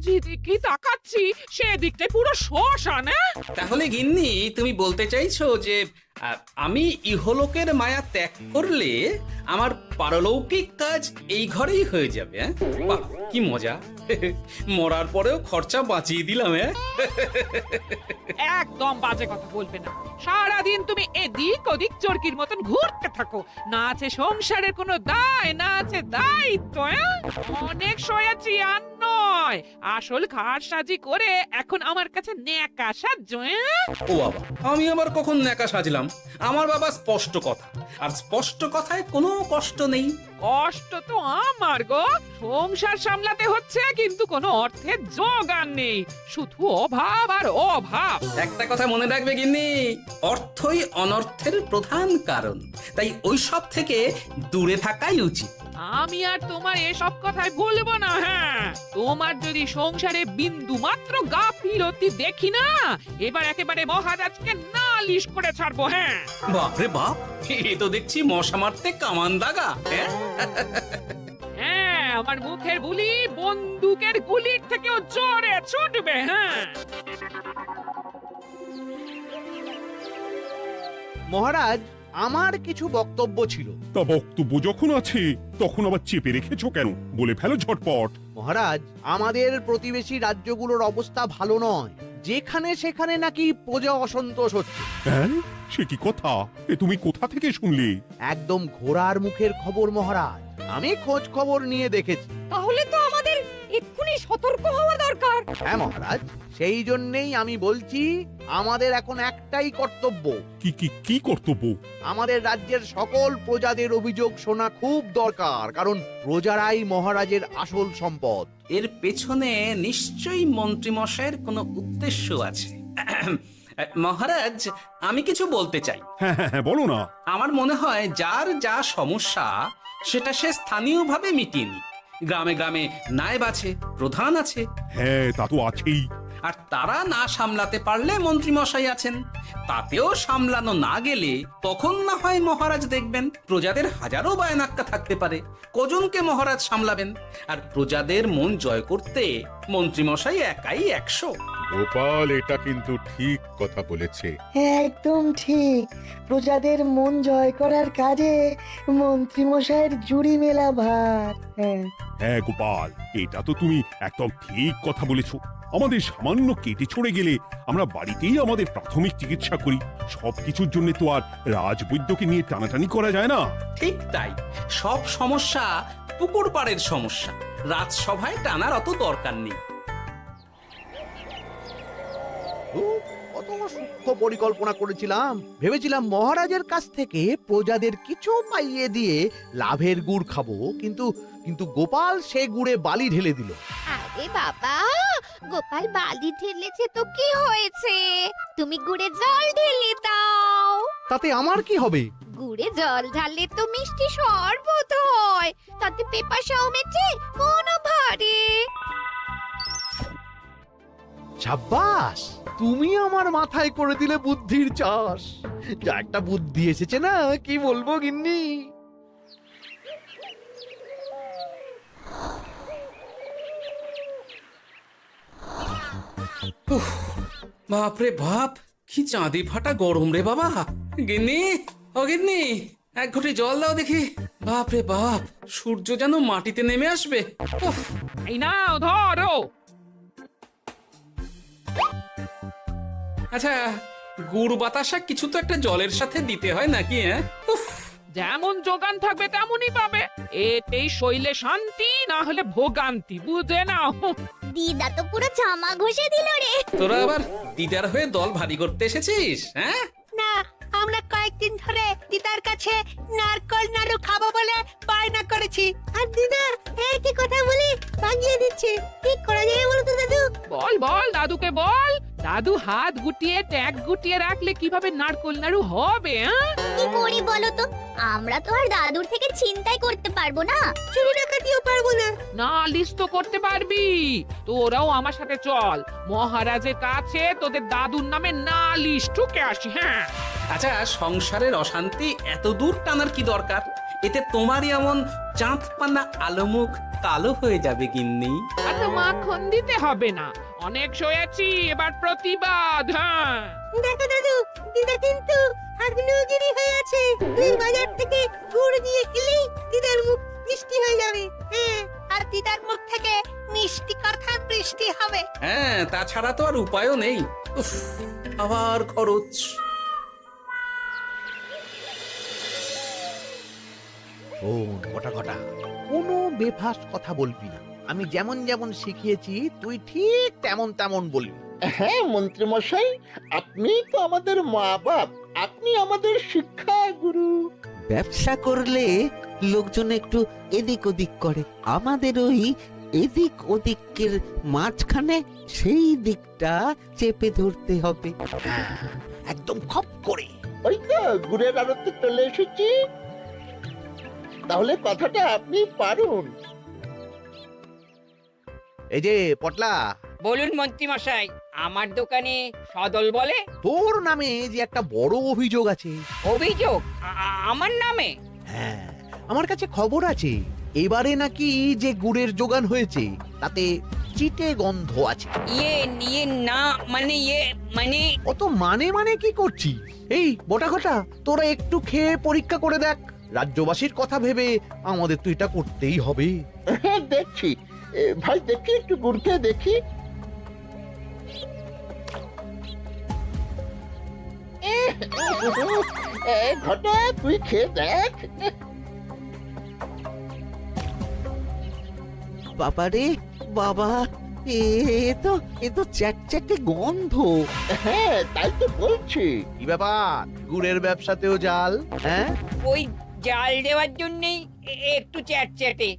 যেদিকে তাকাচ্ছি সেদিকটাই পুরো শ্মশান। তাহলে গিন্নি তুমি বলতে চাইছো যে আমি ইহলোকের মায়া ত্যাগ করলে আমার পারলৌকিক কাজ এই ঘরেই হয়ে যাবে? বাহ, কি মজা! মরার পরেও খরচা বাঁচিয়ে দিলাম। একদম বাজে কথা বলবে না। সারাদিন তুমি এদিক ওদিক চরকির মতন ঘুরতে থাকো, না আছে সংসারের কোনো দায়, না আছে দায়িত্ব। অনেক সয়াছি আর নয়, আসল ঘাট সাজি করে এখন আমার কাছে ন্যাকা সাহায্য। ও বাবা, আমি আবার কখন ন্যাকা সাজলাম? আমার বাবা স্পষ্ট কথা, আর স্পষ্ট কথায় কোনো কষ্ট নেই। কষ্ট তো আমার গো, সংসার সামলাতে হচ্ছে কিন্তু কোনো অর্থের জোগান নেই, শুধু অভাব আর অভাব। একটা কথা মনে রাখবে গিন্নি, অর্থই অনর্থের প্রধান কারণ, তাই ওই সব থেকে দূরে থাকাই উচিত। আমি আর তোমার এসব কথাই বলবো না। তোমার যদি সংসারে বিন্দু মাত্র গাফিলতি দেখি না, এবার একেবারে মহারাজকে নালিশ করে ছাড়বো। বাপরে বাপ, এ তো দেখছি মশা মারতে কামান দাগা। আমার মুখের বুলি বন্দুকের গুলির থেকেও জোরে ছুটবে। মহারাজ, আমার কিছু বক্তব্য ছিল। তা বক্তব্য যখন আছে তখন আবার চেপে রেখেছো কেন? বলে ফেলো ঝটপট। মহারাজ, আমাদের প্রতিবেশী রাজ্যগুলোর অবস্থা ভালো নয়, যেখানে সেখানে নাকি প্রজা অসন্তোষ হচ্ছে। হ্যাঁ, সে কি কথা? এ তুমি কোথা থেকে শুনলে? একদম ঘোড়ার মুখের খবর মহারাজ, আমি খোঁজ খবর নিয়ে দেখেছি। তাহলে তো আমাদের এক্ষুনি সতর্ক হওয়া দরকার। হ্যাঁ মহারাজ, সেই জন্যেই আমি বলছি আমাদের এখন একটাই কর্তব্য। কি কি কি কর্তব্য? আমাদের রাজ্যের সকল প্রজাদের অভিযোগ শোনা খুব দরকার, কারণ প্রজারাই মহারাজের আসল সম্পদ। এর পেছনে নিশ্চয়ই মন্ত্রীমশাইয়ের কোনো উদ্দেশ্য আছে। মহারাজ, আমি কিছু বলতে চাই। হ্যাঁ হ্যাঁ হ্যাঁ, বলো না। আমার মনে হয় যার যা সমস্যা সেটা সে স্থানীয়ভাবে মিটিয়ে নিক। গ্রামে গ্রামে নায়েব আছে, প্রধান আছে। হ্যাঁ, তা তো আছেই। আর তারা না সামলাতে পারলে মন্ত্রীমশাই আছেন। তাতেও সামলানো না গেলে তখন না হয় মহারাজ দেখবেন। প্রজাদের হাজারো বায়নাক্কা থাকতে পারে, কজনকে মহারাজ সামলাবেন? আর প্রজাদের মন জয় করতে মন্ত্রীমশাই একাই 100। গোপাল এটা কিন্তু ঠিক কথা বলেছে। একদম ঠিক। প্রজাদের মন জয় করার কাজে মন্ত্রীমশাইয়ের জুড়ি মেলা ভার। হ্যাঁ গোপাল, এটা তো তুমি একদম ঠিক কথা বলেছো। আমাদের সামান্য কেটে ছড়ে গেলে আমরা বাড়িতেই আমাদের প্রাথমিক চিকিৎসা করি। সবকিছুর জন্য তো আর রাজবৈদ্যকে নিয়ে টানাটানি করা যায় না। ঠিক তাই, সব সমস্যা পুকুর পাড়ের সমস্যা, রাজসভায় টানার অত দরকার নেই। কত সূক্ষ্ম পরিকল্পনা করেছিলাম। ভেবেছিলাম মহারাজের কাছ থেকে প্রজাদের কিছু পাইয়ে দিয়ে লাভের গুড় খাবো, কিন্তু কিন্তু গোপাল সে গুড়ে বালি ঢেলে দিল। আরে বাবা, গোপাল বালি ঢেলেছে তো কি হয়েছে? তুমি গুড়ে জল ঢেলে দাও। তাতে আমার কি হবে? গুড়ে জল ঢাললে তো মিষ্টি শরবত হয়, তাতে পেপাসাও মেটে মনও ভরে। সাব্বাস, তুমি আমার মাথায় করে দিলে বুদ্ধির চাষ। যা একটা বুদ্ধি এসেছে না, কি বলবো গিন্নি। বাপরে বাপ, কি চাঁদি ফাটা গরম রে বাবা। গিন্নি, ও গিন্নি, এক ঘটি জল দাও দেখি। বাপরে বাপ, সূর্য যেন মাটিতে নেমে আসবে। উফ। এই নাও ধরো। আচ্ছা, গুড় বাতাসা কিছু তো একটা জলের সাথে দিতে হয় নাকি? উফ। যেমন যোগান থাকবে তেমনই পাবে। এতেই শৈলে শান্তি, না হলে ভোগান্তি, বুঝে নাও। দিদা তো পুরো জামা ঘষে দিল রে। তোরা আবার দিদার হয়ে দল ভারী করতে এসেছিস? হ্যাঁ না, আমরা কয়েকদিন ধরে দিদার কাছে নারকল নাড়ু খাবো বলে বায়না করেছি। আর দিদা একই কথা বলে ভাঙিয়ে দিচ্ছে। কি করা যায় বলো তো দাদু? বল বল দাদুকে বল। দাদু হাত গুটিয়ে ট্যাগ গুটিয়ে রাখলে কিভাবে নারকোল নাড়ু হবে? কি করি বলো তো? আমরা তো আর দাদুর থেকে চিন্তাই করতে পারবো না, চুরি ডাকাতিও পারবো না। নালিশ তো করতে পারবি। তোরাও আমার সাথে চল, মহারাজের কাছে তোদের দাদুর নামে নালিশ ঠুকে আসি। হ্যাঁ, আচ্ছা, সংসারের অশান্তি এত দূর টানার কি দরকার? এতে তোমারই এমন চাঁদপানা আলোমুখ কালো হয়ে যাবে গিন্নি। এত মাখন দিতে হবে না, অনেক সয়েছি, এবার প্রতিবাদ। হ্যাঁ, দেখো দাদু, দিদা কিন্তু আগ্নেয়গিরি হয়ে আছে। তুই বাজার থেকে গুড় নিয়ে এলেই দিদার মুখ মিষ্টি হয়ে যাবে। হ্যাঁ, আর দিদার মুখ থেকে মিষ্টি কথার বৃষ্টি হবে। হ্যাঁ, তাছাড়া তো আর উপায়ও নেই। উফ, আবার খরচ। শোন কটা কটা, কোনো বেফাস কথা বলবি না। আমি যেমন যেমন শিখিয়েছি তুই ঠিক তেমন তেমন বলবি। হ্যাঁ মন্ত্রী মশাই, আপনি তো আমাদের মা বাপ, আপনি আমাদের শিক্ষা গুরু। ব্যবসা করলে লোকজন একটু এদিক ওদিক করে, আমাদের ওই এদিক ওদিকের মাঝখানে সেই দিকটা চেপে ধরতে হবে। হ্যাঁ, একদম খপ করে। ওই তো গুড়ের আড়তে চলে এসেছি, তাহলে কথাটা আপনি পারুন। এই যে পটলা, বলুন মন্ত্রী মশাই, আমার দোকানে সদল বলে তোর নামে যে একটা বড় অভিযোগ আছে। অভিযোগ আমার নামে? হ্যাঁ, আমার কাছে খবর আছে এবারে নাকি যে গুড়ের যোগান হয়েছে তাতে চিটে গন্ধ আছে। ইয়ে না মানে মানে অত মানে কি করছি? এই বটা ঘটা, তোরা একটু খেয়ে পরীক্ষা করে দেখ। রাজ্যবাসীর কথা ভেবে আমাদের তো এটা করতেই হবে। হ্যাঁ দেখছি, ভাই দেখি একটু গুড় খেয়ে দেখি। ঘটা তুই খেয়ে দেখ। বাবারে বাবা, এ তো চ্যাটচ্যাটে গন্ধ। হ্যাঁ তাই তো বলছি। কি ব্যাপার, গুড়ের ব্যবসাতেও জাল? হ্যাঁ, ওই জাল দেওয়ার জন্যই একটু চ্যাটচ্যাটে,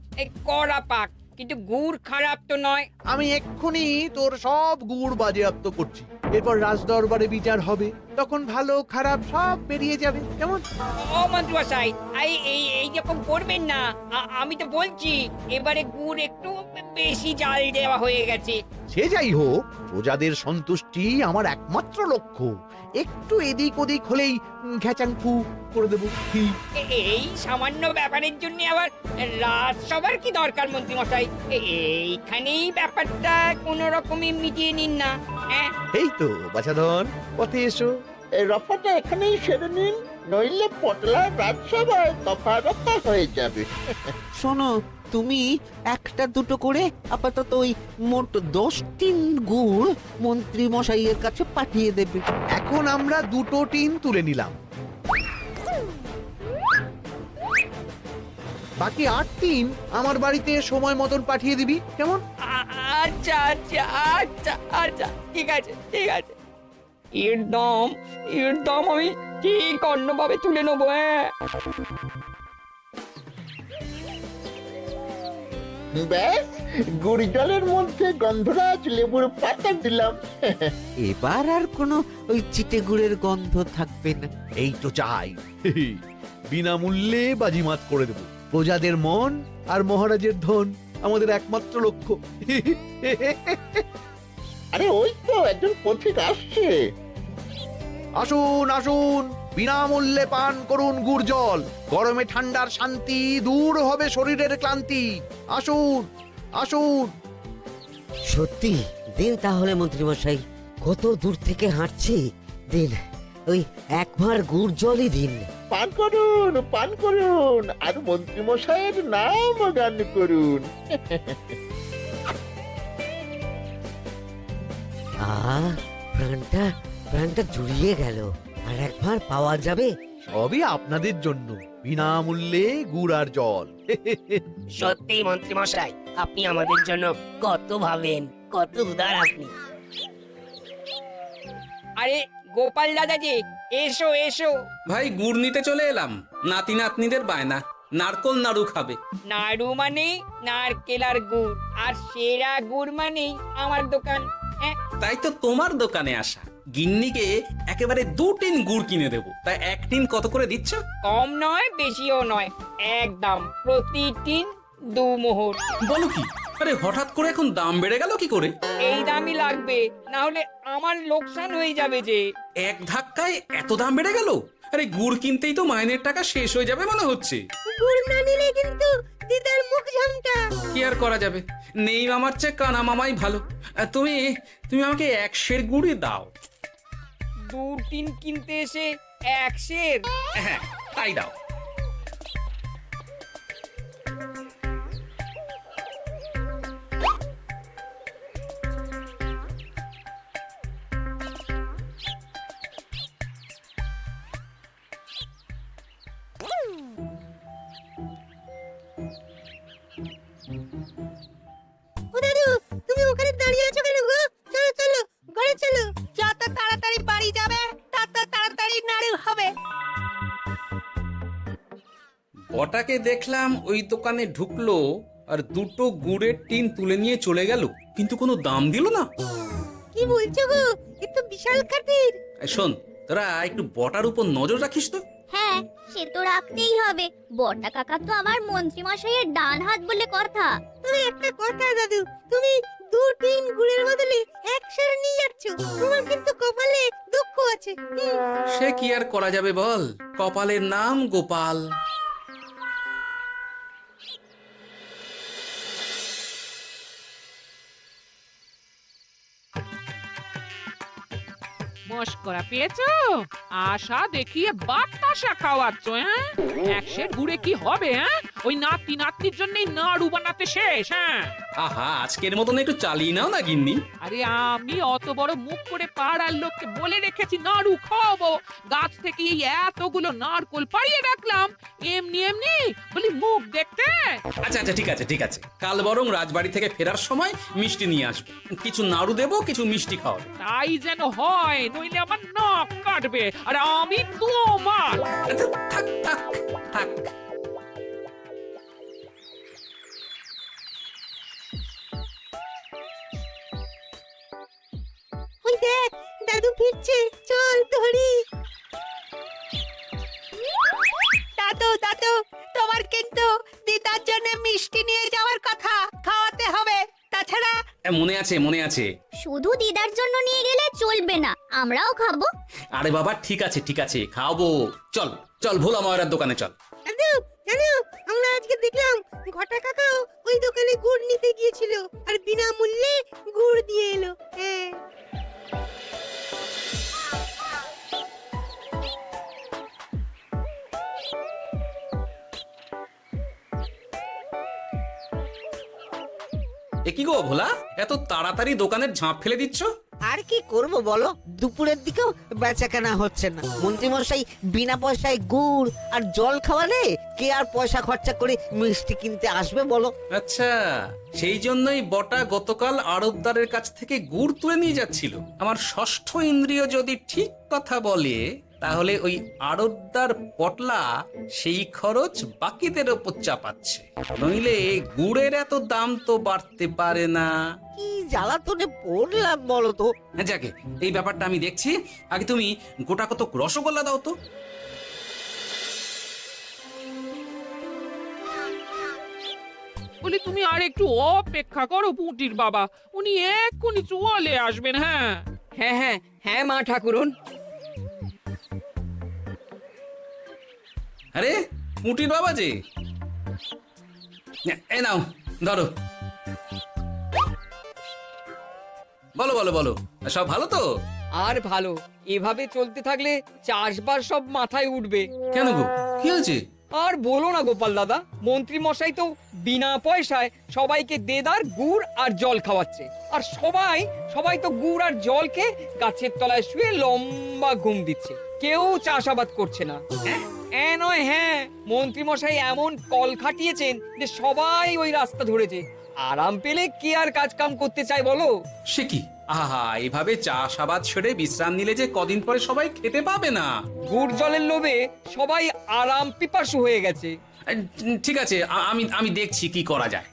কড়া পাক, কিন্তু গুড় খারাপ তো নয়। আমি এক্ষুনি তোর সব গুড় বাজেয়াপ্ত করছি। এরপর রাজদরবারে বিচার হবে, তখন ভালো খারাপ সব বেরিয়ে যাবে। কেমন? ও মন্ত্রী মশাই, এই রকম করবেন না। আমি তো বলছি এবারে গুড় একটু বেশি জাল দেওয়া হয়ে গেছে। সে যাই হোক, প্রজাদের সন্তুষ্টি আমার একমাত্র লক্ষ্য। একটু এদিক ওদিক হলেই ঘ্যাচাংফু করে দেবো। কি? এই সামান্য ব্যাপারের জন্য আবার রাজসভার কি দরকার মন্ত্রী মশাই? এইখানেই ব্যাপারটা কোন রকমে মিটিয়ে নিন না। হ্যাঁ, এই তো বাছাধন, পথে এসো। এই রফাটা এখানেই সেরে নিন, নইলে পটলা রাজসভায় দফা রফা হয়ে যাবে। শোনো, তুমি একটা দুটো করে আপাতত ওই মোট 10 টিন গুড় মন্ত্রী মশাইয়ের কাছে পাঠিয়ে দেবে। এখন আমরা 2 টিন তুলে নিলাম, বাকি 8 টিন আমার বাড়িতে সময় মতন পাঠিয়ে দিবি। কেমন? আচ্ছা আচ্ছা আচ্ছা আচ্ছা, ঠিক আছে ঠিক আছে। এর দাম আমি ঠিক অন্যভাবে তুলে নেবো। হ্যাঁ, ব্যাস, গুড় জলের মধ্যে গন্ধরাজ লেবুর পাতা দিলাম। এবার আর কোনো ওই চিটে গুড়ের গন্ধ থাকবে না। এই তো চাই। বিনামূল্যে বাজিমাত করে দেব। প্রজাদের মন আর মহারাজের ধন আমাদের একমাত্র লক্ষ্য। আরে ওই তো একজন পথিক আসছে। আসুন আসুন, বিনামূল্যে পান করুন গুড় জল। গরমে ঠান্ডার শান্তি, দূর হবে শরীরের ক্লান্তি। আসুন আসুন। সত্যি দিন তাহলে মন্ত্রী মশাই, কত দূর থেকে হাঁটছি, দিন ওই এক ভাঁড় গুড় জলই দিন। পান করুন, আর মন্ত্রী মশাইয়ের নাম গান করুন। প্রাণটা জুড়িয়ে গেল। আর এক ভাঁড় পাওয়া যাবে? সবই আপনাদের জন্য, বিনামূল্যে গুড় আর জল। সত্যি মন্ত্রী মশাই, আপনি আমাদের জন্য কত ভাবেন, কত উদার আপনি। আরে গোপাল দাদা যে, এসো এসো। ভাই গুড় নিতে চলে এলাম। নাতি নাতনিদের বায়না, নারকোল নাড়ু খাবে। নাড়ু মানে নারকেল আর গুড়, আর সেরা গুড় মানে আমার দোকান। হ্যাঁ, তাই তো তোমার দোকানে আসা। গিন্নিকে একেবারে 2 টিন গুড় কিনে দেবো। তাই 1 টিন কত করে দিচ্ছ? কম নয় বেশিও নয়, একদম প্রতি টিন 2 মোহর। বলো কি? আরে হঠাৎ করে এখন দাম বেড়ে গেল কি করে? এই দামই লাগবে, না হলে আমার লোকসান হয়ে যাবে যে। এক ধাক্কায় এত দাম বেড়ে গেল? আরে গুড় কিনতেই তো মাইনের টাকা শেষ হয়ে যাবে মনে হচ্ছে। গুড় না নিলে কিন্তু দিদার মুখ ঝামটা। কি আর করা যাবে, নেই মামার চেয়ে কানা মামাই ভালো। তুমি তুমি আমাকে 1 সের গুড়ই দাও। 2 টিন কিনতে এসে 1 সের? হ্যাঁ তাই দাও। ও দাদু, তুমি ওখানে দাঁড়িয়ে আছো কেন গো? চলো চলো, ঘরে চলো। যত তাড়াতাড়ি বাড়ি যাবে তত তাড়াতাড়ি নাড়ু হবে। বটাকে দেখলাম ওই দোকানে ঢুকলো আর 2টো গুড়ের টিন তুলে নিয়ে চলে গেল, কিন্তু কোনো দাম দিল না। কি বলছো গো? এ তো বিশাল খাতির। শোন, তোরা একটু বটার উপর নজর রাখিস তো। হ্যাঁ, সে তো রাখতেই হবে। বটা কাকা তো আমার মন্ত্রী মশাইয়ের ডান হাত বলে কথা। তবে একটা কথা দাদু, তুমি 2 টিন গুড়ের বদলে 1 সের নিয়ে যাচ্ছ। তোমার কিন্তু কপালে দুঃখ আছে। সে কি আর করা যাবে বল, কপালের নাম গোপাল। মস্করা পেয়েছো? আশা দেখিয়ে বাতাসা খাওয়াচ্ছ, হ্যাঁ? 1 সের গুড়ে কি হবে, হ্যাঁ? ওই নাতি নাতনির জন্যই নাড়ু বানাতে শেষ, হ্যাঁ? আহা, আজকের মতন একটু চালিয়ে নাও না গিন্নি। আরে আমি অত বড় মুখ করে পাড়ার লোককে বলে রেখেছি নাড়ু খাওয়াবো, গাছ থেকে এই এতগুলো নারকোল পাড়িয়ে রাখলাম, এমনি এমনি বলি মুখ দেখতে। আচ্ছা আচ্ছা, ঠিক আছে ঠিক আছে, কাল বরং রাজবাড়ি থেকে ফেরার সময় মিষ্টি নিয়ে আসবো। কিছু নাড়ু দেবো, কিছু মিষ্টি খাওয়াবো। তাই যেন হয়, নইলে আমার নাক কাটবে আর আমি তোমার। আচ্ছা, থাক থাক থাক। ওই দেখ, দাদু ফিরছে, চল ধরি। দাদু দাদু, তোমার কিন্তু দিদার জন্য মিষ্টি নিয়ে যাওয়ার কথা, খাওয়াতে হবে। তাছাড়া মনে আছে মনে আছে। শুধু দিদার জন্য নিয়ে গেলে চলবে না, আমরাও খাবো। আরে বাবা, ঠিক আছে ঠিক আছে, খাওয়াবো। চল চল, ভোলা ময়রার দোকানে চল। দাদু জানো, আমরা আজকে দেখলাম ঘটা কাকাও ওই দোকানে গুড় নিতে গিয়েছিল আর বিনামূল্যে গুড় দিয়ে এলো। হ্যাঁ, এ কি গো ভোলা, এত তাড়াতাড়ি দোকানের ঝাঁপ ফেলে দিচ্ছ? আর কি করব বলো, দুপুরের দিকেও বেচা কেনা হচ্ছে না। মন্ত্রীমশাই বিনা পয়সায় গুড় আর জল খাওয়ালে কে আর পয়সা খরচা করে মিষ্টি কিনতে আসবে বলো? আচ্ছা, সেই জন্যই বটা গতকাল আড়তদারের কাছ থেকে গুড় তুলে নিয়ে যাচ্ছিল। আমার ষষ্ঠ ইন্দ্রিয় যদি ঠিক কথা বলে, তাহলে ওই আড়তদার পটলা সেই খরচ বাকিদের ওপর চাপাচ্ছে। নইলে গুড়ের এত দাম তো বাড়তে পারে না। কি জ্বালাতনে পড়লাম বলো তো। যাকে, এই ব্যাপারটা আমি দেখছি। আগে তুমি গোটা কত রসগোল্লা দাও তো। বলি তুমি আর একটু অপেক্ষা করো পুটির বাবা, উনি এক্ষুনি চলে আসবেন। হ্যাঁ হ্যাঁ হ্যাঁ হ্যাঁ মা ঠাকুরন। আরে পুটির বাবা যে, এ নাও ধরো। বলো বলো বলো, সব ভালো তো? আর ভালো, এভাবে চলতে থাকলে চাষবাস সব মাথায় উঠবে। কেন গো, কি হয়েছে? আর বলো না গোপাল দাদা, মন্ত্রী মশাই তো বিনা পয়সায় সবাইকে দেদার গুড় আর জল খাওয়াচ্ছে। আর সবাই সবাই তো গুড় আর জলকে গাছের তলায় শুয়ে লম্বা ঘুম দিচ্ছে, কেউ চাষাবাদ করছে না। নয়, হ্যাঁ, মন্ত্রী মশাই এমন কল খাটিয়েছেন যে সবাই ওই রাস্তা ধরেছে। আরাম পেলে কে আর কাজ কাম করতে চায় বলো? সে কি, আহা, এভাবে চাষাবাদ ছেড়ে বিশ্রাম নিলে যে কদিন পরে সবাই খেতে পাবে না। গুড় জলের লোভে সবাই আরাম পিপাসু হয়ে গেছে। ঠিক আছে, আমি দেখছি কি করা যায়।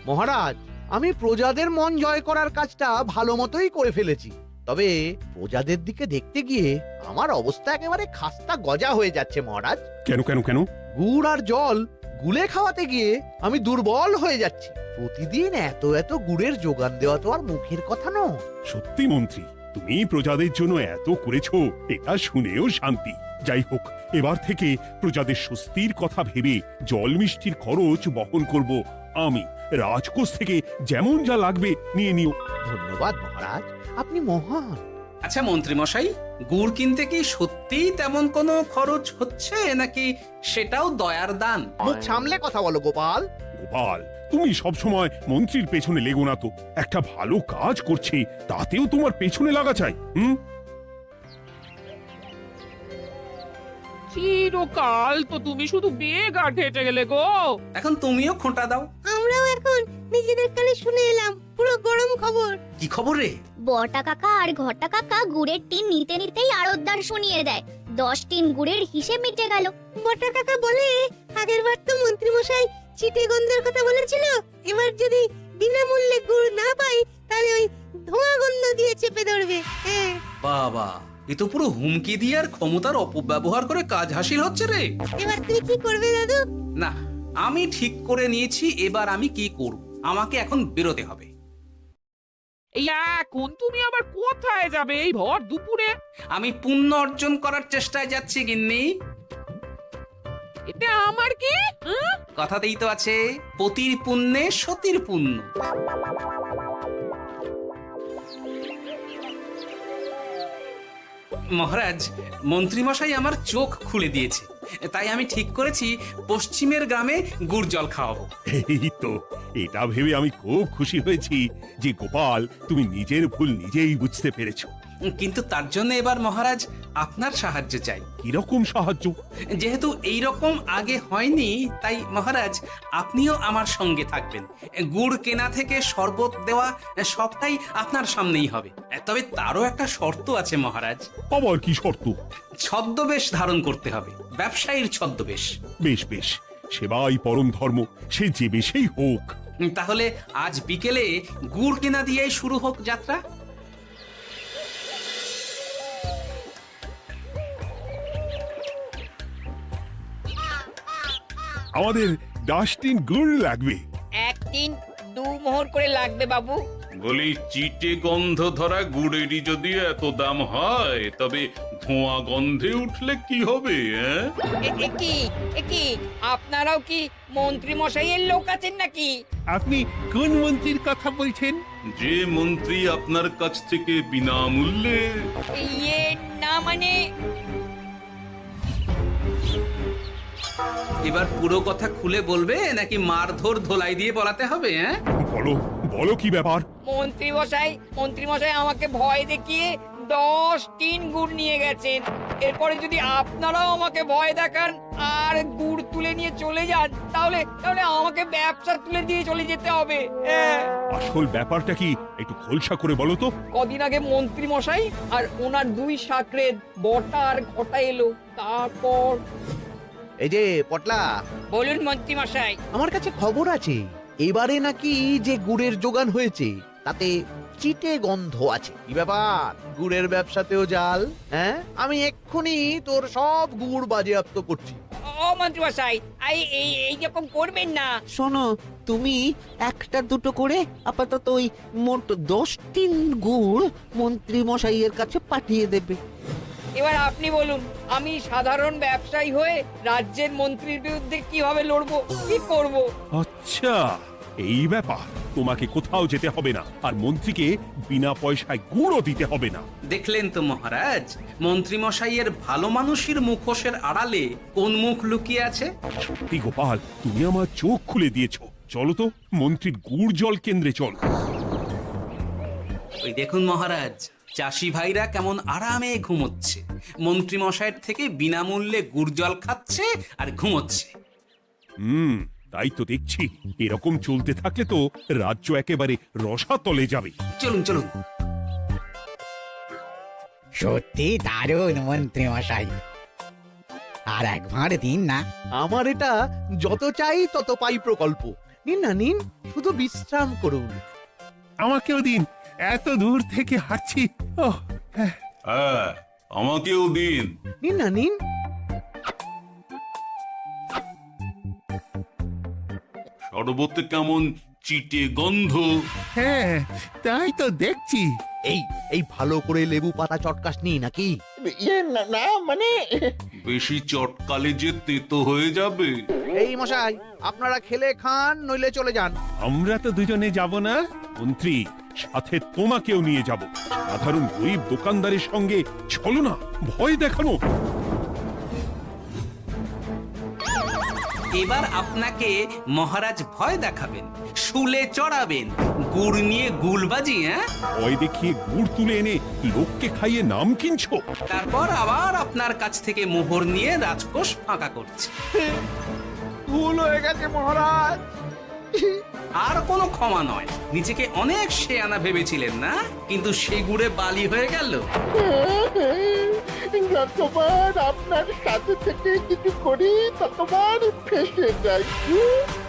মহারাজ, আমি প্রজাদের মন জয় করার কাজটা ভালো মতোই করে ফেলেছি। তবে প্রজাদের দিকে দেখতে গিয়ে আমার অবস্থা একেবারে খাস্তা গজা হয়ে যাচ্ছে মহারাজ। কেন কেন কেন? গুড় আর জল গুলে খাওয়াতে গিয়ে আমি দুর্বল হয়ে যাচ্ছি। প্রতিদিন এত এত গুড়ের যোগান দেওয়া তো আর মুখের কথা নয়। সত্যি মন্ত্রী, তুমি প্রজাদের জন্য এত করেছো, এটা শুনেও শান্তি। যাই হোক, এবার থেকে প্রজাদের স্বস্তির কথা ভেবে জল মিষ্টির খরচ বহন করব আমি। রাজকোষ থেকে যেমন যা লাগবে নিয়ে নিও। ধন্যবাদ মহারাজ, আপনি মহান। আচ্ছা মন্ত্রী মশাই, গুড় কিনতে কি সত্যিই তেমন কোনো খরচ হচ্ছে নাকি সেটাও দয়ার দান? মুখ সামলে কথা বলো গোপাল। গোপাল, তুমি সবসময় মন্ত্রীর পেছনে লেগো না তো। একটা ভালো কাজ করছে তাতেও তোমার পেছনে লাগা চাই। চিরকাল তো তুমি শুধু বেগার হেঁটে গেলে গো। এখন তুমিও খোঁটা দাও। আমরাও এখন নিজেদের কানে শুনে এলাম পুরো গরম খবর। কি খবর রে? বটা কাকা আর ঘটা কাকা গুড়ের টিন নিতে নিতেই আড়তদার শুনিয়ে দেয় 10 টিন গুড়ের হিসেব মিটে গেল। বটা কাকা বলে, আগের বার তো মন্ত্রী মশাই চিটে গন্ধের কথা বলেছিল, এবার যদি বিনামূল্যে গুড় না পাই তাহলে ওই ধোঁয়া গন্ধ দিয়ে চেপে ধরবে। হ্যাঁ বাবা, এ তো পুরো হুমকি দিয়ে আর ক্ষমতার অপব্যবহার করে কাজ হাসিল হচ্ছে রে। এবার তুমি কি করবে দাদু? না, আমি ঠিক করে নিয়েছি এবার আমি কি করব। আমাকে এখন বেরোতে হবে। এই এখন তুমি আবার কোথায় যাবে এই ভর দুপুরে? আমি পুণ্য অর্জন করার চেষ্টায় যাচ্ছি গিন্নি। এটা আমার কি? কথাতেই তো আছে, পতির পুণ্যে সতীর পুণ্য। মহারাজ, মন্ত্রীমশাই আমার চোখ খুলে দিয়েছে, তাই আমি ঠিক করেছি পশ্চিমের গ্রামে গুড় জল খাওয়াবো। এই তো, এটা ভেবে আমি খুব খুশি হয়েছি যে গোপাল, তুমি নিজের ভুল নিজেই বুঝতে পেরেছো। কিন্তু তার জন্য এবার মহারাজ আপনার সাহায্য চাই। কিরকম সাহায্য? যেহেতু এই রকম আগে হয়নি, তাই মহারাজ আপনিও আমার সঙ্গে থাকবেন। গুড় কেনা থেকে শরবত দেওয়া সবটাই আপনার সামনেই হবে। তবে তারও একটা শর্ত আছে মহারাজ। আবার কি শর্ত? ছদ্মবেশ ধারণ করতে হবে, ব্যবসায়ীর ছদ্মবেশ। বেশ বেশ, সেবাই পরম ধর্ম, সে যে বেশেই হোক। তাহলে আজ বিকেলে গুড় কেনা দিয়েই শুরু হোক যাত্রা। আমাদের 10 টিন গুড় লাগবে। 1 টিন 2 মোহর করে লাগবে বাবু। বলি, চিটে গন্ধ ধরা গুড়েরই যদি এত দাম হয়, তবে ধোঁয়া গন্ধে উঠলে কি হবে? কি আপনারাও কি মন্ত্রী মশাইয়ের লোক আছেন নাকি? আপনি কোন মন্ত্রীর কথা বলছেন? যে মন্ত্রী আপনার কাছ থেকে বিনামূল্যে। ইয়ে না মানে, এবার পুরো কথা খুলে বলবে নাকি মারধর ধোলাই দিয়ে বলাতে হবে? বলো বলো, কি ব্যাপার? মন্ত্রী মশাই আমাকে ভয় দেখিয়ে 10 টিন গুড় নিয়ে গেছেন। এরপরে যদি আপনারাও আমাকে ভয় দেখান আর গুড় তুলে নিয়ে চলে যান, তাহলে আমাকে ব্যবসা তুলে দিয়ে চলে যেতে হবে। আসল ব্যাপারটা কি একটু খোলসা করে বলো তো। কদিন আগে মন্ত্রী মশাই আর ওনার 2 সাকরেদ বটা আর ঘটা এলো, তারপর। এই যে পটলা, বলুন মন্ত্রী মশাই। আমার কাছে খবর আছে এবারে নাকি যে গুড়ের যোগান হয়েছে তাতে চিটে গন্ধ আছে। কি ব্যাপার, গুড়ের ব্যবসাতেও জাল? হ্যাঁ, আমি এক্ষুনি তোর সব গুড় বাজেয়াপ্ত করছি। ও মন্ত্রী মশাই, এই রকম করবেন না। শোনো, তুমি 1-2 করে আপাতত ওই মোট 10 টিন গুড় মন্ত্রী মশাইয়ের কাছে পাঠিয়ে দেবে। এবার আপনি বলুন, আমি সাধারণ ব্যবসায়ী হয়ে রাজ্যের মন্ত্রীর বিরুদ্ধে কিভাবে লড়বো, কি করব? আচ্ছা, এই ব্যাপার। তোমাকে কোথাও যেতে হবে না, আর মন্ত্রীকে বিনা পয়সায় গুড়ও দিতে হবে না। দেখলেন তো মহারাজ, মন্ত্রী মশাইয়ের ভালো মানুষের মুখোশের আড়ালে কোন মুখ লুকিয়ে আছে। সত্যি গোপাল, তুমি আমার চোখ খুলে দিয়েছো। চলো তো মন্ত্রীর গুড় জল কেন্দ্রে চলো। ওই দেখুন মহারাজ, চাষি ভাইরা কেমন আরামে ঘুমোচ্ছে, মন্ত্রী মশাইয়ের থেকে বিনামূল্যে গুড় জল খাচ্ছে আর ঘুমোচ্ছে। তাই তো দেখছি। এরকম চলতে থাকলে তো রাজ্য একেবারে রসাতলে যাবে। চলুন চলুন। সত্যি দারুণ মন্ত্রী মশাই, আর একবার দিন না। আমার এটা যত চাই তত পাই প্রকল্প। নিন না নিন, শুধু বিশ্রাম করুন। আমাকেও দিন, এত দূর থেকে হাঁটছি। হ্যাঁ, আমাকেও দিন। নিন না নিন। শরবতে কেমন চিটে গন্ধ। হ্যাঁ তাই তো দেখছি। এই এই ভালো করে লেবু পাতা চটকাসনি নাকি? ইয়ে না না, মানে বেশি চটকালে যে তেতো হয়ে যাবে। এই মশাই, আপনারা খেলে খান নইলে চলে যান। আমরা তো দুজনে যাব না মন্ত্রী, সাথে তোমাকেও নিয়ে যাব। সাধারণ গরিব দোকানদারের সঙ্গে চলো না, ভয় দেখানো। এবার আপনাকে মহারাজ ভয় দেখাবেন, শুলে চড়াবেন, গুড় নিয়ে গুলবাজি। হ্যাঁ, ভয় দেখিয়ে গুড় তুলে এনে লোককে খাইয়ে নাম কিনছো। তারপর আবার আপনার কাছ থেকে মোহর নিয়ে রাজকোষ ফাঁকা করছে। ভুল হয়ে গেছে মহারাজ। আর কোনো ক্ষমা নয়। নিজেকে অনেক শেয়ানা ভেবেছিলেন না, কিন্তু সে গুড়ে বালি হয়ে গেল। যতবার আপনার সাথে থেকে কিছু করি ততবার ফেসে যাই।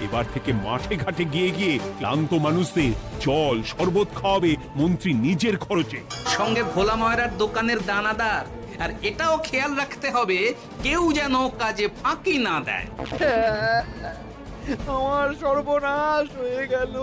এবার থেকে মাঠে ঘাটে গিয়ে গিয়ে ক্লান্ত মানুষদের জল শরবত খাওয়াবে মন্ত্রী নিজের খরচে। সঙ্গে ভোলা ময়রার দোকানের দানাদার। আর এটাও খেয়াল রাখতে হবে কেউ যেন কাজে ফাঁকি না দেয়। আমার সর্বনাশ হয়ে গেল।